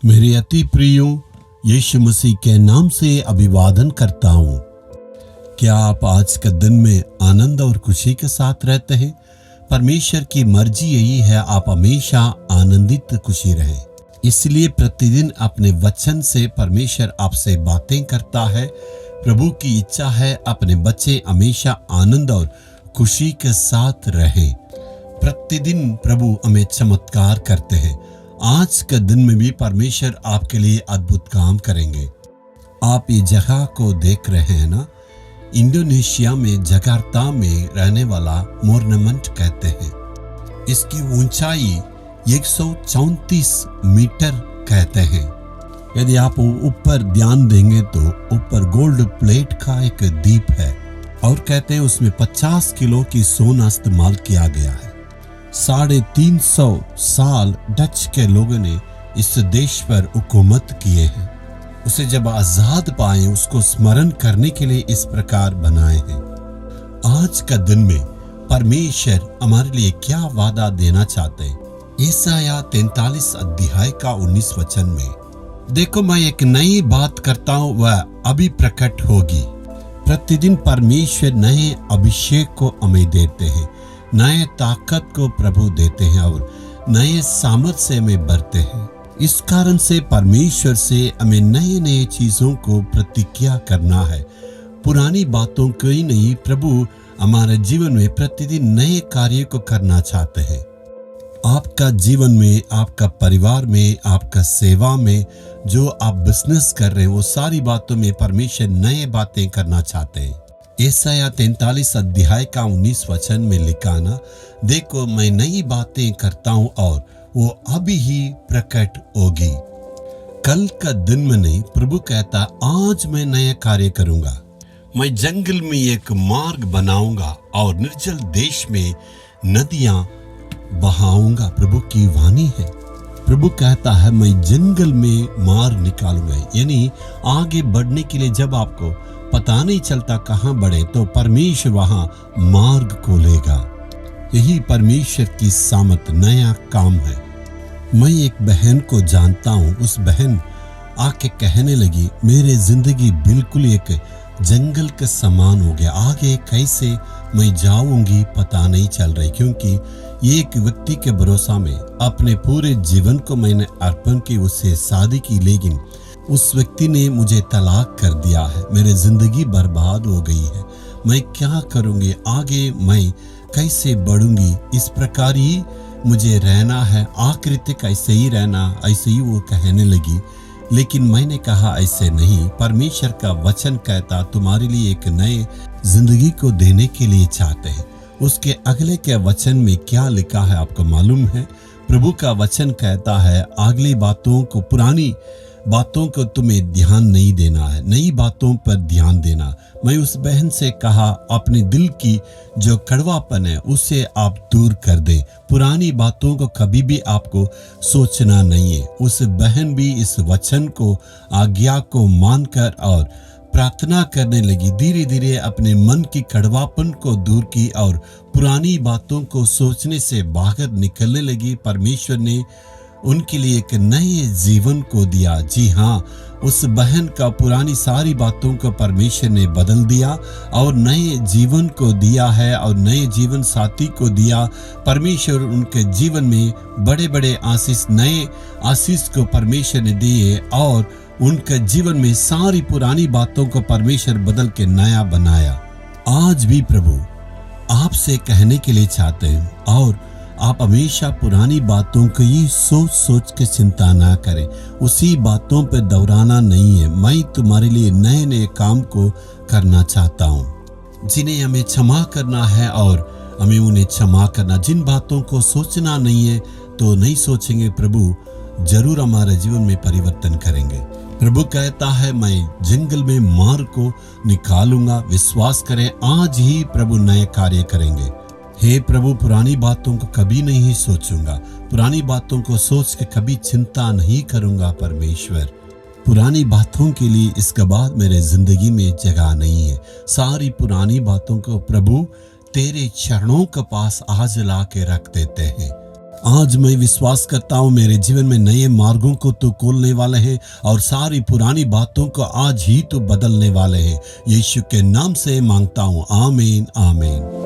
मेरे अति प्रियो यीशु मसीह के नाम से अभिवादन करता हूँ। क्या आप आज के दिन में आनंद और खुशी के साथ रहते हैं? परमेश्वर की मर्जी यही है, आप हमेशा आनंदित खुशी रहें। इसलिए प्रतिदिन अपने वचन से परमेश्वर आपसे बातें करता है। प्रभु की इच्छा है अपने बच्चे हमेशा आनंद और खुशी के साथ रहें। प्रतिदिन प्रभु हमें चमत्कार करते हैं। आज के दिन में भी परमेश्वर आपके लिए अद्भुत काम करेंगे। आप ये जगह को देख रहे हैं ना, इंडोनेशिया में जकार्ता में रहने वाला मोरनमेंट कहते हैं। इसकी ऊंचाई 134 मीटर कहते हैं। यदि आप ऊपर ध्यान देंगे तो ऊपर गोल्ड प्लेट का एक दीप है और कहते हैं उसमें 50 किलो की सोना इस्तेमाल किया गया है। 350 साल डच के लोगों ने इस देश पर हुकूमत किए हैं। उसे जब आजाद पाए उसको स्मरण करने के लिए इस प्रकार बनाए हैं। आज का दिन में परमेश्वर हमारे लिए क्या वादा देना चाहते हैं? यशायाह 43 अध्याय का 19 वचन में, देखो मैं एक नई बात करता हूँ, वह अभी प्रकट होगी। प्रतिदिन परमेश्वर नए अभिषेक को हमें देते हैं, नए ताकत को प्रभु देते हैं और नए सामर्थ्य से हमें भरते हैं। इस कारण से परमेश्वर से हमें नए नए चीजों को प्रतिज्ञा करना है। पुरानी बातों को ही नहीं, प्रभु हमारे जीवन में प्रतिदिन नए कार्य को करना चाहते हैं। आपका जीवन में, आपका परिवार में, आपका सेवा में, जो आप बिजनेस कर रहे हैं, वो सारी बातों में परमेश्वर नए बातें करना चाहते हैं। यशायाह 43 अध्याय का 19 वचन में लिखा ना, देखो मैं नई बातें करता हूँ और वो अभी ही प्रकट होगी। कल का दिन में नहीं, प्रभु कहता आज मैं नया कार्य करूंगा। मैं जंगल में एक मार्ग बनाऊंगा और निर्जल देश में नदियां बहाऊंगा। प्रभु की वाणी है। प्रभु कहता है मैं जंगल में मार्ग निकालूंगा। यानी आगे बढ़ने के लिए जब आपको पता नहीं चलता कहां बढ़े तो परमेश्वर वहां मार्ग खोलेगा। यही परमेश्वर की सामत नया काम है। मैं एक बहन को जानता हूं। उस बहन आके कहने लगी, मेरे जिंदगी बिल्कुल एक जंगल के समान हो गया, आगे कैसे मैं जाऊंगी पता नहीं चल रही, क्योंकि ये एक व्यक्ति के भरोसा में अपने पूरे जीवन को मैंने अर्पण की, उससे शादी की, लेकिन उस व्यक्ति ने मुझे तलाक कर दिया है। मेरी जिंदगी बर्बाद हो गई है। मैं क्या करूंगी? आगे मैं कैसे बढ़ूंगी? इस प्रकार ही मुझे रहना है, आखिर तक ऐसे ही रहना, ऐसे ही वो कहने लगी। लेकिन मैंने कहा ऐसे नहीं, परमेश्वर का वचन कहता तुम्हारे लिए एक नए जिंदगी को देने के लिए चाहते हैं। उसके अगले के वचन में क्या लिखा है आपको मालूम है? प्रभु का वचन कहता है अगली बातों को, पुरानी बातों को तुम्हें ध्यान नहीं देना है, नई बातों पर ध्यान देना। मैं उस बहन से कहा अपने दिल की जो कड़वापन है उसे आप दूर कर दें। पुरानी बातों को कभी भी आपको सोचना नहीं है। उस बहन भी इस वचन को, आज्ञा को मानकर और प्रार्थना करने लगी। धीरे धीरे अपने मन की कड़वापन को दूर की और पुरानी बातों को सोचने से बाहर निकलने लगी। परमेश्वर ने उनके लिए एक नए जीवन को दिया। जी हाँ, उस बहन का पुरानी सारी बातों को परमेश्वर ने बदल दिया और नए जीवन को दिया है और नए जीवन साथी को दिया। परमेश्वर उनके जीवन में बड़े बड़े आशीष, नए आशीष को परमेश्वर ने दिए और उनके जीवन में सारी पुरानी बातों को परमेश्वर बदल के नया बनाया। आज भी प्रभु आपसे कहने के लिए चाहते हैं और आप हमेशा पुरानी बातों को ही सोच सोच के चिंता ना करें, उसी बातों पे दोहराना नहीं है। मैं तुम्हारे लिए नए नए काम को करना चाहता हूँ, जिन्हें हमें क्षमा करना है और हमें उन्हें क्षमा करना। जिन बातों को सोचना नहीं है तो नहीं सोचेंगे, प्रभु जरूर हमारे जीवन में परिवर्तन करेंगे। प्रभु कहता है मैं जंगल में मार्ग को निकालूंगा। विश्वास करें, आज ही प्रभु नए कार्य करेंगे। हे प्रभु, पुरानी बातों को कभी नहीं सोचूंगा, पुरानी बातों को सोच के कभी चिंता नहीं करूंगा। परमेश्वर, पुरानी बातों के लिए इसके बाद मेरे जिंदगी में जगह नहीं है। सारी पुरानी बातों को प्रभु तेरे चरणों के पास आज ला के रख देते हैं। आज मैं विश्वास करता हूँ मेरे जीवन में नए मार्गों को तू खोलने वाले है और सारी पुरानी बातों को आज ही तू बदलने वाले है। यीशु के नाम से मांगता हूँ, आमीन आमीन।